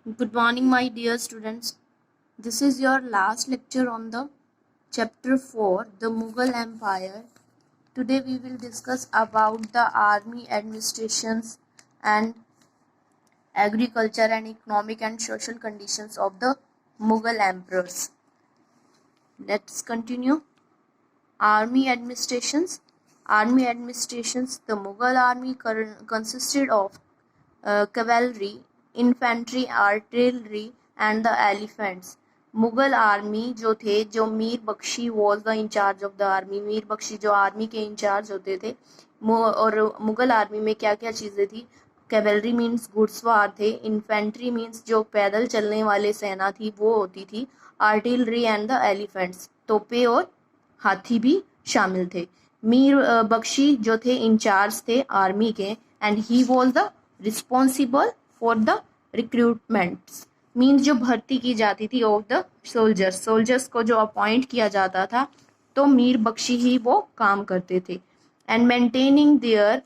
Good morning, my dear students. This is your last lecture on the chapter 4, the Mughal Empire. Today we will discuss about the army administrations and agriculture and economic and social conditions of the Mughal emperors. Let's continue. Army administrations. The Mughal army consisted of cavalry, infantry, artillery and the elephants. Mughal army जो Mir Bakhshi was the incharge of the army, Mir Bakhshi जो army के in charge होते थे। और Mughal army में क्या क्या चीज़ें थी? कैवेलरी मीन्स घुड़सवार थे, इन्फेंट्री मीन्स जो पैदल चलने वाले सेना थी वो होती थी, आर्टिलरी एंड द एलिफेंट्स तोपे और हाथी भी शामिल थे। मीर बख्शी जो थे इंचार्ज थे आर्मी के, and he was the responsible for the recruitments means जो भर्ती की जाती थी ऑफ द सोल्जर्स को जो अपॉइंट किया जाता था तो मीर बख्शी ही वो काम करते थे। एंड मेंटेनिंग देयर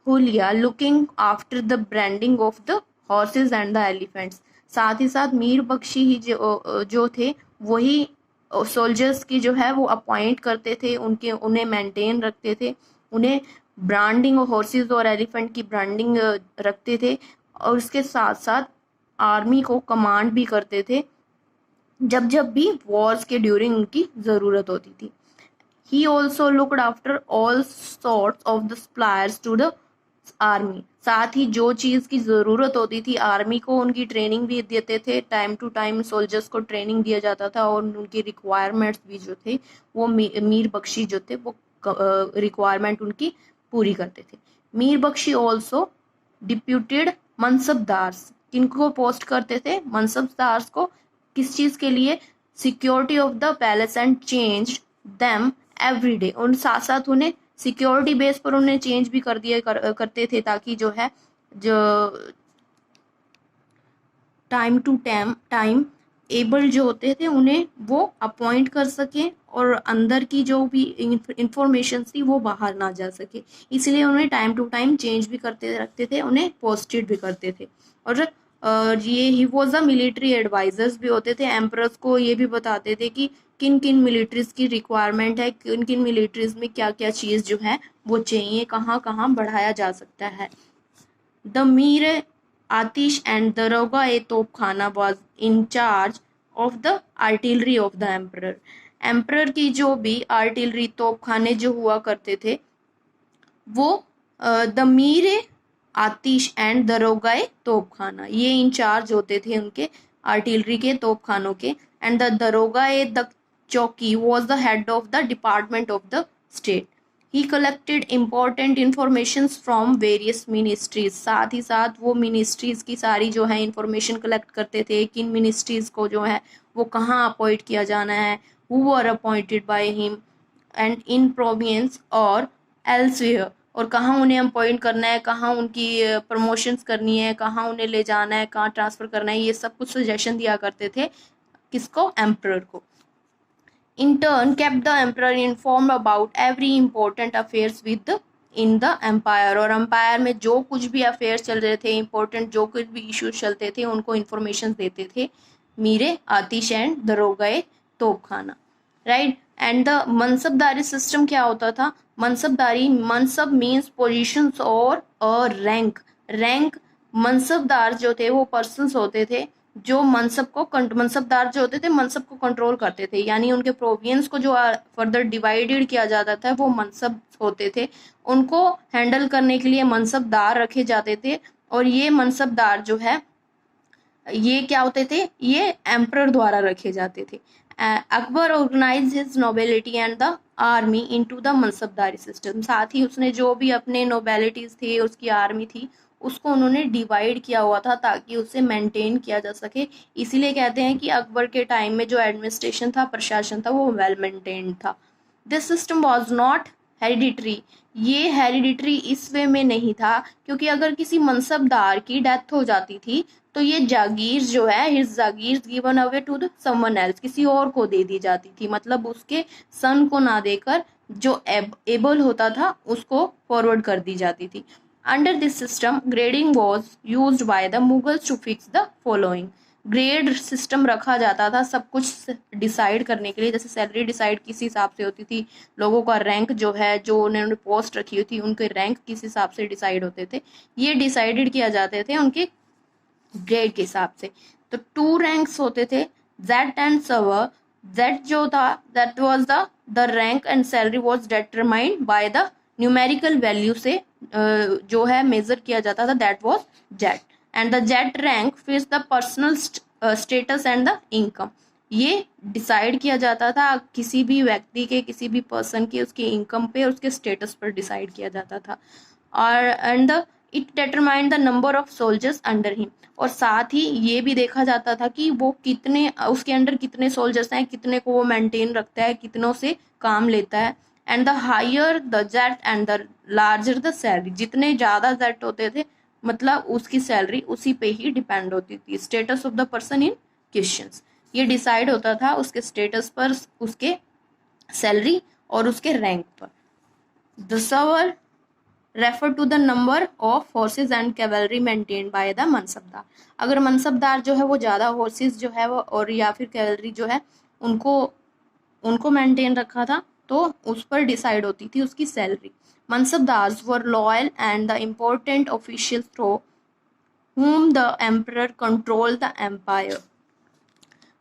हुलिया, looking after the branding of the horses and the elephants. साथ ही साथ मीर बख्शी ही जो थे वही सोल्जर्स की जो है वो अपॉइंट करते थे, उन्हें मेंटेन रखते थे, उन्हें ब्रांडिंग हॉर्सेज और एलिफेंट की ब्रांडिंग रखते थे, और उसके साथ साथ आर्मी को कमांड भी करते थे जब जब भी वॉर्स के ड्यूरिंग उनकी ज़रूरत होती थी। He also looked after all sorts of the suppliers to the army. साथ ही जो चीज़ की ज़रूरत होती थी आर्मी को उनकी ट्रेनिंग भी देते थे, टाइम टू टाइम सोल्जर्स को ट्रेनिंग दिया जाता था और उनकी रिक्वायरमेंट्स भी जो थे वो मीर बख्शी जो थे वो रिक्वायरमेंट उनकी पूरी करते थे। मीर बख्शी ऑल्सो डिप्यूटेड मनसबदार्स, किनको पोस्ट करते थे? मनसबदार्स को। किस चीज़ के लिए? Security of the palace and change them every day. उन साथ साथ उन्हें सिक्योरिटी बेस पर उन्हें चेंज भी करते थे ताकि जो है जो टाइम टू टाइम एबल जो होते थे उन्हें वो अपॉइंट कर सकें और अंदर की जो भी इंफॉर्मेशन थी वो बाहर ना जा सके, इसलिए उन्हें टाइम टू टाइम चेंज भी करते रखते थे, उन्हें पोस्टेड भी करते थे। और ये ही वो द मिलिट्री एडवाइजर्स भी होते थे, एम्परर्स को ये भी बताते थे कि किन किन मिलिट्रीज की रिक्वायरमेंट है, किन किन मिलिट्रीज में क्या क्या चीज़ जो है वो चाहिए, कहाँ कहाँ बढ़ाया जा सकता है। The Mir Atish and Daroga e Topkhana was in charge of the artillery of the emperor. Emperor की जो भी आर्टिलरी तोपखाने जो हुआ करते थे वो द मीर आतिश एंड दरोगा ए तोपखाना ये इंचार्ज होते थे उनके आर्टिलरी के तोपखानों के। एंड द दरोगा ए द चौकी was the head of the department of the state. He collected important information from various ministries. साथ ही साथ वो मिनिस्ट्रीज की सारी जो है इंफॉर्मेशन कलेक्ट करते थे, किन मिनिस्ट्रीज को जो है वो कहाँ अपॉइंट किया जाना है, who are appointed by him and in province और एल्सवेयर, और कहाँ उन्हें अपॉइंट करना है, कहाँ उनकी प्रमोशंस करनी है, कहाँ उन्हें ले जाना है, कहाँ ट्रांसफ़र करना है, ये सब कुछ सजेशन दिया करते थे किसको? एम्परर को। In turn, kept the emperor informed about every important affairs with in the empire। और एम्पायर में जो कुछ भी अफेयर्स चल रहे थे, इंपॉर्टेंट जो कुछ भी इश्यूज चलते थे उनको इन्फॉर्मेशन देते थे मीरे Atish and Daroga Topkhana, right. And the mansabdari system क्या होता था? मनसब मीन्स पोजिशंस और रैंक। मनसबदार जो थे वो पर्सन्स होते थे जो मनसबदार जो होते थे मनसब को कंट्रोल करते थे, यानी उनके प्रोविंस को जो फर्दर डिवाइडेड किया जाता था वो मनसब होते थे, उनको हैंडल करने के लिए मनसबदार रखे जाते थे। और ये मनसबदार जो है ये क्या होते थे? ये एम्परर द्वारा रखे जाते थे। Akbar organise his nobility and the army into the mansabdari system. साथ ही उसने जो भी अपने नोबेलिटीज थे, उसकी आर्मी थी, उसको उन्होंने डिवाइड किया हुआ था ताकि उसे मेंटेन किया जा सके। इसीलिए कहते हैं कि अकबर के टाइम में जो एडमिनिस्ट्रेशन था, प्रशासन था, वो वेल मेंटेन्ड था। This system was not hereditary. ये हेरिडिटरी इस वे में नहीं था क्योंकि अगर किसी मनसबदार की डेथ हो जाती थी तो ये जागीर जो है, his jagir given away to the someone else, किसी और को दे दी जाती थी, मतलब उसके सन को ना देकर जो एबल होता था उसको फॉरवर्ड कर दी जाती थी। Under this system grading was use by the Mughals to fix the following. Grade system रखा जाता था सब कुछ डिसाइड करने के लिए, जैसे सैलरी डिसाइड किस हिसाब से होती थी, लोगों का रैंक जो है, जो उन्होंने पोस्ट रखी हुई थी उनके रैंक किस हिसाब से डिसाइड होते थे, ये डिसाइडेड किया जाते थे उनके ग्रेड के हिसाब से। तो 2 रैंक्स होते थे, जेड एंड सर्वर। जेड जो था that was the rank and salary was determined by the numerical value से जो है मेजर किया जाता था, that was Z. And the Z rank fix the personal status and the income. ये decide किया जाता था किसी भी व्यक्ति के, किसी भी पर्सन के, उसके इनकम पे और उसके स्टेटस पर डिसाइड किया जाता था। और and it determined the number of soldiers under him. और साथ ही ये भी देखा जाता था कि वो कितने, उसके अंडर कितने सोल्जर्स हैं, कितने को वो मेंटेन रखता है, कितनों से काम लेता है। And the higher the zat and the larger the salary. जितने ज़्यादा जेट होते थे मतलब उसकी सैलरी उसी पे ही डिपेंड होती थी। Status of the person in questions, ये डिसाइड होता था उसके स्टेटस पर, उसके सैलरी और उसके रैंक पर। The sawar refer to the number of forces and cavalry maintain by the mansabdar. अगर मनसबदार जो है वो ज़्यादा फोर्सेज जो है वो और या फिर कैवलरी जो है उनको मेंटेन रखा था, तो उस पर डिसाइड होती थी उसकी salary. Mansabdars were loyal and the important official through whom the emperor controlled the empire।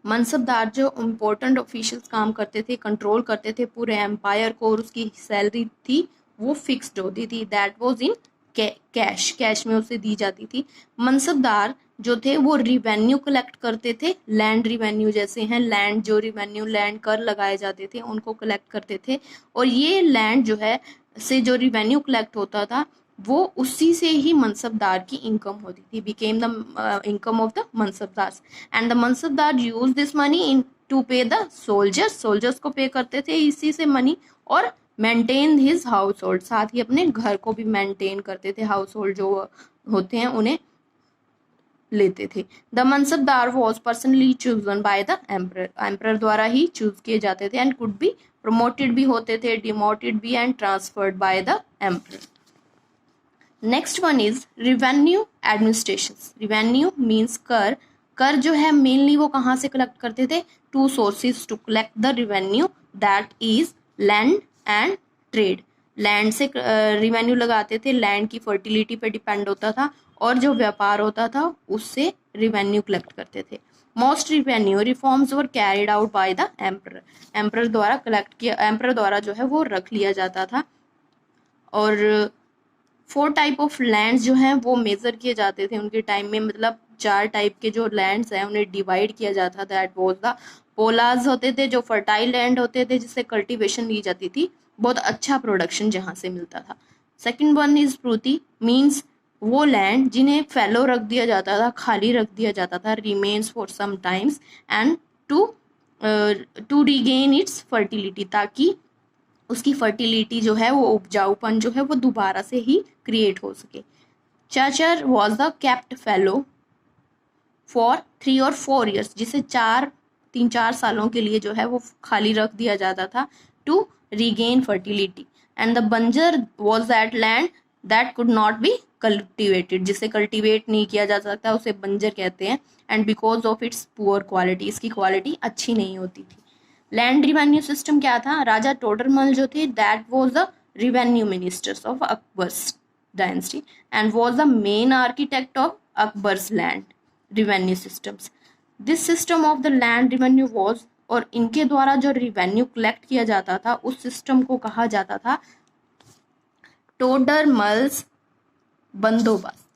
Mansabdar जो इम्पोर्टेंट ऑफिशियल्स काम करते थे, कंट्रोल करते थे पूरे एम्पायर को, और उसकी सैलरी थी वो फिक्स्ड होती थी, दैट वाज इन कैश में उसे दी जाती थी। मनसबदार जो थे वो रिवेन्यू कलेक्ट करते थे, लैंड रिवेन्यू जैसे हैं, लैंड जो रिवेन्यू, लैंड कर लगाए जाते थे उनको कलेक्ट करते थे। और ये लैंड जो है से जो रिवेन्यू कलेक्ट होता था वो उसी से ही मनसबदार की इनकम होती थी, became the income of the mansabdar. And the mansabdar use this money in to pay the soldiers को पे करते थे इसी से मनी, और मेंटेन हिज हाउस होल्ड, साथ ही अपने घर को भी मेंटेन करते थे, हाउस होल्ड जो होते हैं उन्हें लेते थे। The mansabdar was personally chosen by the emperor द्वारा ही चूज किए जाते थे, एंड कुड बी प्रमोटेड भी होते थे, डिमोटेड भी, and transferred by the emperor. Next one is revenue administration. Revenue means कर। कर जो है मेनली वो कहाँ से कलेक्ट करते थे? 2 sources to collect the revenue, that is land and trade. Land से रिवेन्यू लगाते थे, लैंड की फर्टिलिटी पे डिपेंड होता था, और जो व्यापार होता था उससे रिवेन्यू कलेक्ट करते थे। Most revenue reforms were carried out by the emperor. Emperor द्वारा कलेक्ट किया, एम्परर द्वारा जो है वो रख लिया जाता था। और 4 टाइप ऑफ लैंड्स जो हैं वो मेजर किए जाते थे उनके टाइम में, मतलब 4 टाइप के जो लैंड्स हैं उन्हें डिवाइड किया जाता था। दैट वाज द पोलाज होते थे जो फर्टाइल लैंड होते थे जिससे कल्टीवेशन ली जाती थी, बहुत अच्छा प्रोडक्शन जहाँ से मिलता था। सेकंड वन इज प्रूति, मीन्स वो लैंड जिन्हें फैलो रख दिया जाता था, खाली रख दिया जाता था, remains for some times and to regain its fertility, ताकि उसकी फर्टिलिटी जो है वो उपजाऊपन जो है वो दोबारा से ही क्रिएट हो सके। Chachar was the kept fallow for 3 और 4 ईयर्स, जिसे 3-4 सालों के लिए जो है वो खाली रख दिया जाता था to regain fertility. And the banjar was that land that could not be cultivated, जिसे कल्टिवेट नहीं किया जा सकता उसे बंजर कहते हैं। And because of its poor quality, इसकी क्वालिटी अच्छी नहीं होती थी। लैंड रिवेन्यू सिस्टम क्या था? राजा टोडरमल जो थे that was the revenue ministers of Akbar's dynasty and was the main architect of Akbar's land revenue systems. This system of the land revenue was, और इनके द्वारा जो रिवेन्यू कलेक्ट किया जाता था उस सिस्टम को कहा जाता था Todarmal's bandobast.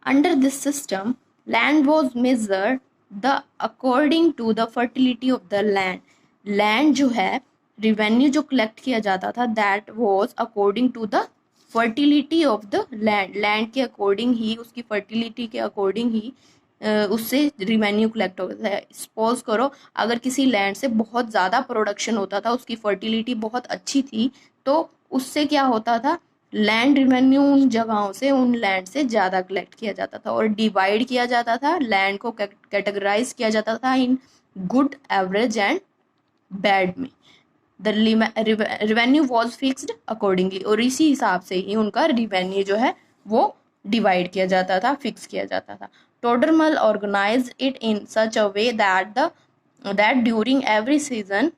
Under this system land was measured the according to the fertility of the land. Land जो है रिवेन्यू जो कलेक्ट किया जाता था that was according to the fertility of the land. Land के अकॉर्डिंग ही, उसकी फर्टिलिटी के अकॉर्डिंग ही उससे रिवेन्यू कलेक्ट होता है। सपोज करो अगर किसी लैंड से बहुत ज़्यादा प्रोडक्शन होता था, उसकी फर्टिलिटी बहुत अच्छी थी, तो उससे क्या होता था, लैंड रिवेन्यू उन जगहों से, उन लैंड से ज़्यादा कलेक्ट किया जाता था और डिवाइड किया जाता था, लैंड को कैटेगराइज किया जाता था in good, average and bad में। The revenue was fixed accordingly, और इसी हिसाब से ही उनका रिवेन्यू जो है वो डिवाइड किया जाता था, फिक्स किया जाता था। Todarmal organised it in such a way that during every season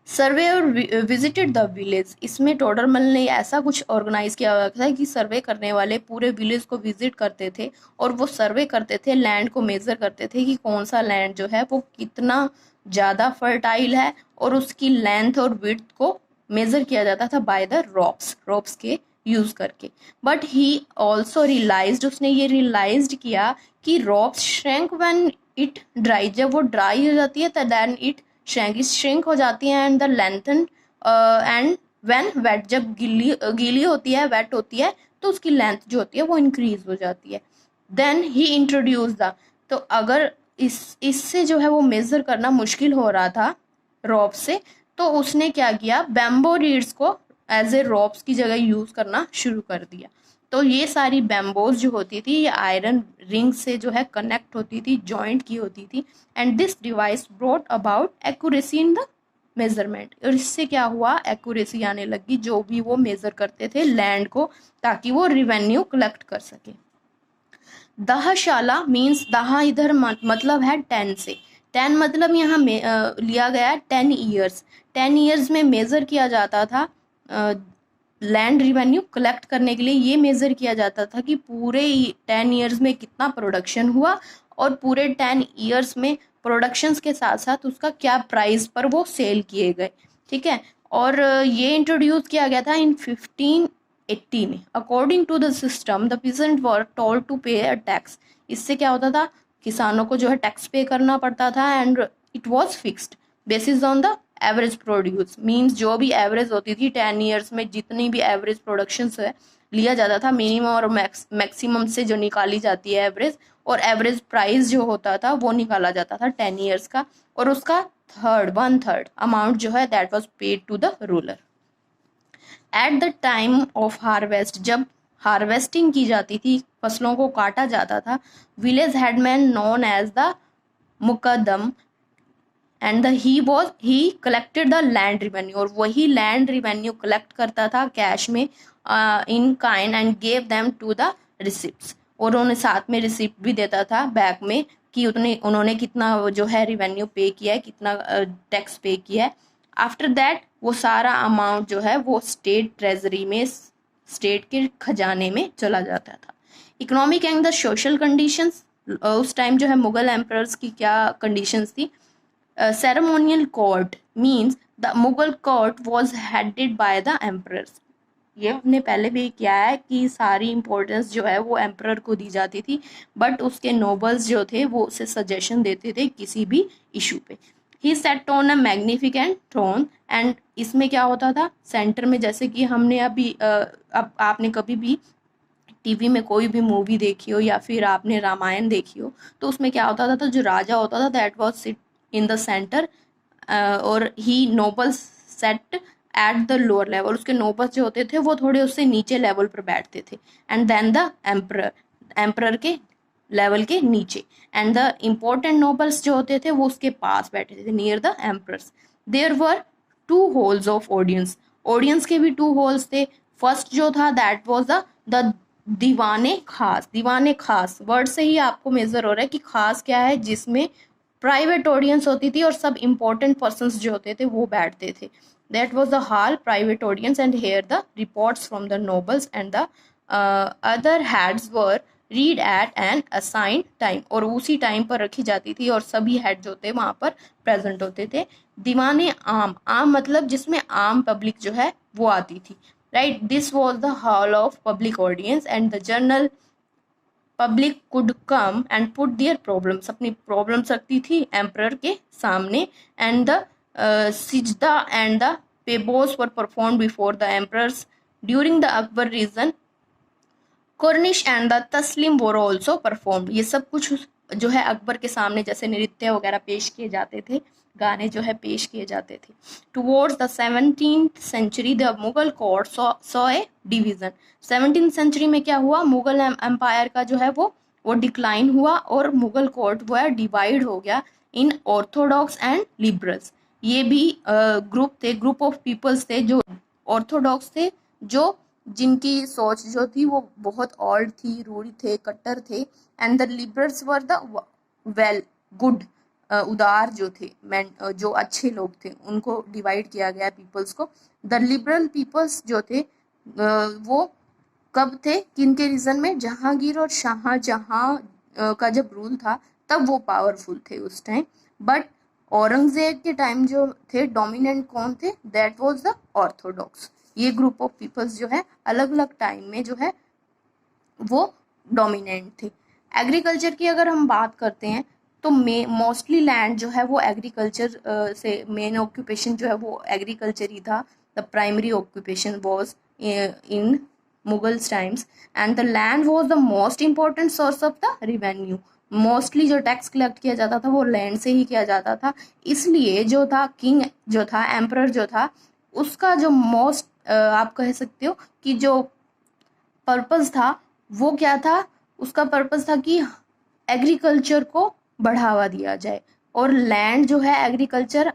surveyor visited the village. इसमें टोडरमल ने ऐसा कुछ ऑर्गेनाइज किया हुआ था कि सर्वे करने वाले पूरे विलेज को विजिट करते थे और वो सर्वे करते थे, लैंड को मेजर करते थे कि कौन सा लैंड जो है वो कितना ज़्यादा फर्टाइल है, और उसकी लेंथ और विड्थ को मेजर किया जाता था बाय द रॉप्स के यूज करके। बट ही ऑल्सो रियलाइज्ड, उसने ये रियलाइज्ड किया कि ropes shrink when it dry, जब वो ड्राई हो जाती है तो देन इट श्रिंक हो जाती है and the lengthen and when wet, जब गीली होती है, वेट होती है, तो उसकी लेंथ जो होती है वो इंक्रीज हो जाती है। देन ही इंट्रोड्यूस द, तो अगर इससे जो है वो मेजर करना मुश्किल हो रहा था रॉप से, तो उसने क्या किया, बैम्बो रीड्स को एज ए रॉप्स की जगह यूज करना शुरू कर दिया। तो ये सारी बैम्बोज जो होती थी ये आयरन रिंग से जो है कनेक्ट होती थी, जॉइंट की होती थी, and this device brought about accuracy in the measurement. और इससे क्या हुआ, एक्यूरेसी आने लगी, जो भी वो मेजर करते थे लैंड को, ताकि वो रिवेन्यू कलेक्ट कर सके। दहशाला मीन्स, दहा इधर मतलब है 10 से, 10 मतलब यहाँ लिया गया 10 ईयर्स। 10 ईयर्स में मेजर किया जाता था लैंड रिवेन्यू कलेक्ट करने के लिए। ये मेजर किया जाता था कि पूरे 10 ईयर्स में कितना प्रोडक्शन हुआ, और पूरे 10 ईयर्स में प्रोडक्शंस के साथ साथ उसका क्या प्राइस पर वो सेल किए गए, ठीक है। और ये इंट्रोड्यूस किया गया था इन 1580 में। According to the system the peasant were told to pay a tax. इससे क्या होता था, किसानों को जो है टैक्स पे करना पड़ता था, and it was fixed basis on the average produce. Means जो भी एवरेज होती थी 10 ईयर्स में, जितनी भी एवरेज प्रोडक्शन है लिया जाता था, मिनिमम और मैक्सिमम से जो निकाली जाती है एवरेज, और एवरेज प्राइस जो होता था वो निकाला जाता था 10 ईयर्स का, और उसका 1/3 अमाउंट जो है that was paid to the ruler. At the time of harvest, जब हार्वेस्टिंग की जाती थी, फसलों को काटा जाता था, village headman known as the muqaddam and he collected the land revenue, और वही लैंड रिवेन्यू कलेक्ट करता था कैश में in kind and gave them to the receipts, और उन्हें साथ में रिसिप्ट भी देता था बैक में कि उन्होंने कितना जो है रिवेन्यू पे किया है, कितना टैक्स पे किया है। आफ्टर दैट वो सारा अमाउंट जो है वो स्टेट ट्रेजरी में, स्टेट के खजाने में चला जाता था। Economic and the social conditions, उस टाइम जो है मुगल एम्परर्स की क्या कंडीशंस थी। ceremonial court means the Mughal court was headed by the emperors। ये हमने पहले भी किया है कि सारी इम्पोर्टेंस जो है वो एम्परर को दी जाती थी, बट उसके नोबल्स जो थे वो उसे सजेशन देते थे किसी भी इशू पे। He sat on a magnificent throne, and इसमें क्या होता था सेंटर में, जैसे कि हमने अभी अब आपने कभी भी टीवी में कोई भी मूवी देखी हो या फिर आपने रामायण देखी हो, तो उसमें क्या होता था, तो जो राजा होता था that was sit in the center, और he nobles sat at the lower level, उसके नोबल्स जो होते थे वो थोड़े उससे नीचे लेवल पर बैठते थे, एंड देन द एम्परर के लेवल के नीचे, एंड द इम्पोर्टेंट नोबल्स जो होते थे वो उसके पास बैठे थे, near the emperors. There were 2 halls of audience, audience के भी 2 होल्स थे। फर्स्ट जो था दैट वाज द दीवाने खास वर्ड से ही आपको मेजर हो रहा है कि खास क्या है, जिसमें प्राइवेट ऑडियंस होती थी और सब इम्पोर्टेंट पर्सन्स जो होते थे वो बैठते थे। That was the hall private audience, and here the reports from the nobles and the other heads were read at an assigned time, और उसी टाइम पर रखी जाती थी और सभी हेड जो थे वहाँ पर प्रेजेंट होते थे। दीवाने आम मतलब जिसमें आम पब्लिक जो है वो आती थी, right. This was the hall of public audience and the general public could come and put their problems, अपनी प्रॉब्लम्स रखती थी एम्परर के सामने, and the sijda and the paibos were perform before the emperors during the Akbar reign. Kornish and the taslim were also perform. ये सब कुछ जो है अकबर के सामने जैसे नृत्य वगैरह पेश किए जाते थे, गाने जो है पेश किए जाते थे। Towards the 17th century the Mughal court saw a division. 17th century में क्या हुआ, मुगल एम्पायर का जो है वो डिक्लाइन हुआ, और मुगल कोर्ट वो है डिवाइड हो गया इन ऑर्थोडॉक्स एंड लिबरल्स। ये भी ग्रुप ऑफ पीपल्स थे जो ऑर्थोडॉक्स थे, जो जिनकी सोच जो थी वो बहुत ओल्ड थी, रूढ़ थे, कट्टर थे। And the liberals were the well good, उदार जो थे, जो अच्छे लोग थे, उनको डिवाइड किया गया पीपल्स को। द लिबरल पीपल्स जो थे वो कब थे, किनके रीजन में, जहांगीर और शाहजहां का जब रूल था तब वो पावरफुल थे उस टाइम। बट औरंगजेब के टाइम जो थे डोमिनेंट कौन थे, दैट वाज द ऑर्थोडॉक्स। ये ग्रुप ऑफ पीपल्स जो है अलग अलग टाइम में जो है वो डोमिनेंट थे। एग्रीकल्चर की अगर हम बात करते हैं तो मोस्टली लैंड जो है वो एग्रीकल्चर से, मेन ऑक्यूपेशन जो है वो एग्रीकल्चर ही था। The primary occupation was in Mughals times and the land was the most important source of the revenue. Mostly जो टैक्स कलेक्ट किया जाता था वो लैंड से ही किया जाता था। इसलिए जो था किंग जो था, एम्परर जो था, उसका जो मोस्ट आप कह सकते हो कि जो पर्पस था वो क्या था, उसका पर्पस था कि एग्रीकल्चर को बढ़ावा दिया जाए और लैंड जो है agriculture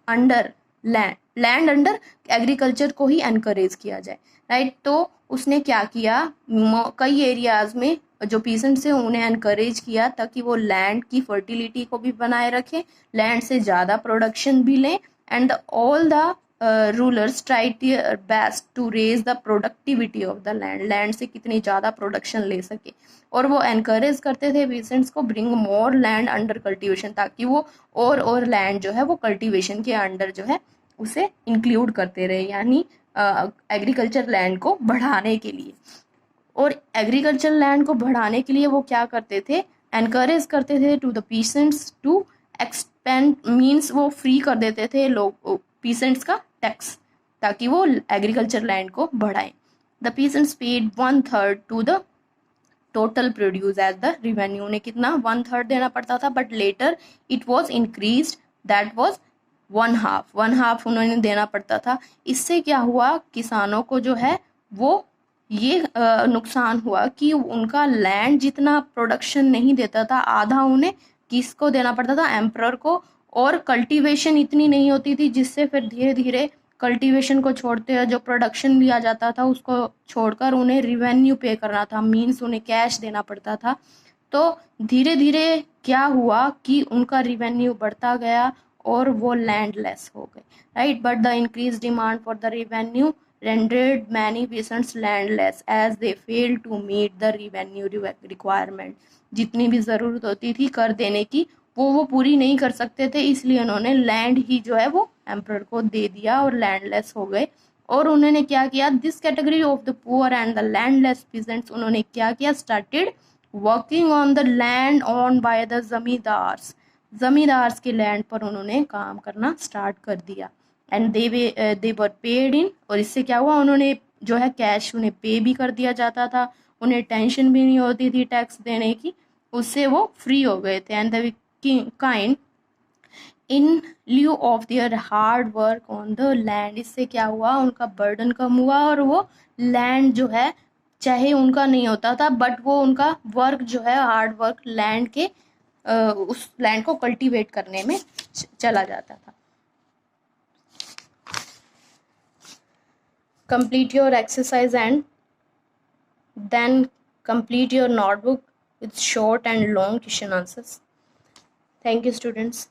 under land under agriculture को ही एनकरेज किया जाए, राइट। तो उसने क्या किया, कई एरियाज में जो पीसेंट्स हैं उन्हें एनकरेज किया ताकि वो लैंड की फर्टिलिटी को भी बनाए रखें, लैंड से ज़्यादा प्रोडक्शन भी लें। And all the rulers try their best to raise the productivity of the land से कितनी ज़्यादा प्रोडक्शन ले सके। और वो एनकरेज करते थे पेशेंट्स को bring more land under cultivation, ताकि वो और लैंड जो है वो कल्टीवेशन के अंडर जो है उसे इंक्लूड करते रहे, यानी एग्रीकल्चर लैंड को बढ़ाने के लिए। और एग्रीकल्चर लैंड को बढ़ाने के लिए वो क्या करते थे, एनकरेज करते थे to the peasants to expand, means वो फ्री कर देते थे लोग पीसेंट्स का टैक्स ताकि वो एग्रीकल्चर लैंड को बढ़ाएं। The peasants paid 1/3 to the total produce as the revenue. उन्हें कितना 1/3 देना पड़ता था, but later it was increase, that was 1/2 उन्होंने देना पड़ता था। इससे क्या हुआ, किसानों को जो है वो ये नुकसान हुआ कि उनका लैंड जितना प्रोडक्शन नहीं देता था, आधा उन्हें किसको देना पड़ता था, एम्परर को। और कल्टीवेशन इतनी नहीं होती थी, जिससे फिर धीरे धीरे कल्टीवेशन को छोड़ते हैं, जो प्रोडक्शन भी आ जाता था उसको छोड़कर उन्हें रिवेन्यू पे करना था, मीन्स उन्हें कैश देना पड़ता था। तो धीरे धीरे क्या हुआ कि उनका रिवेन्यू बढ़ता गया और वो लैंडलेस हो गए, right. But the increase demand for the revenue rendered many peasants landless as they failed to meet the revenue requirement। जितनी भी ज़रूरत होती थी कर देने की वो पूरी नहीं कर सकते थे, इसलिए उन्होंने लैंड ही जो है वो एम्परर को दे दिया और लैंडलेस हो गए। और उन्होंने क्या किया, this category of the poor and the landless peasants, उन्होंने क्या किया, started working on the land on by the zamindars. Zamindars के लैंड पर उन्होंने काम करना स्टार्ट कर दिया। And they were paid in, और इससे क्या हुआ, उन्होंने जो है कैश उन्हें पे भी कर दिया जाता था, उन्हें टेंशन भी नहीं होती थी टैक्स देने की, उससे वो फ्री हो गए थे। And the kind in lieu of their hard work on the land, इससे क्या हुआ, उनका बर्डन कम हुआ और वो लैंड जो है चाहे उनका नहीं होता था, बट वो उनका वर्क जो है हार्ड वर्क लैंड के उस लैंड को कल्टीवेट करने में चला जाता था। Complete your exercise and then complete your notebook with short and long question answers. Thank you, students.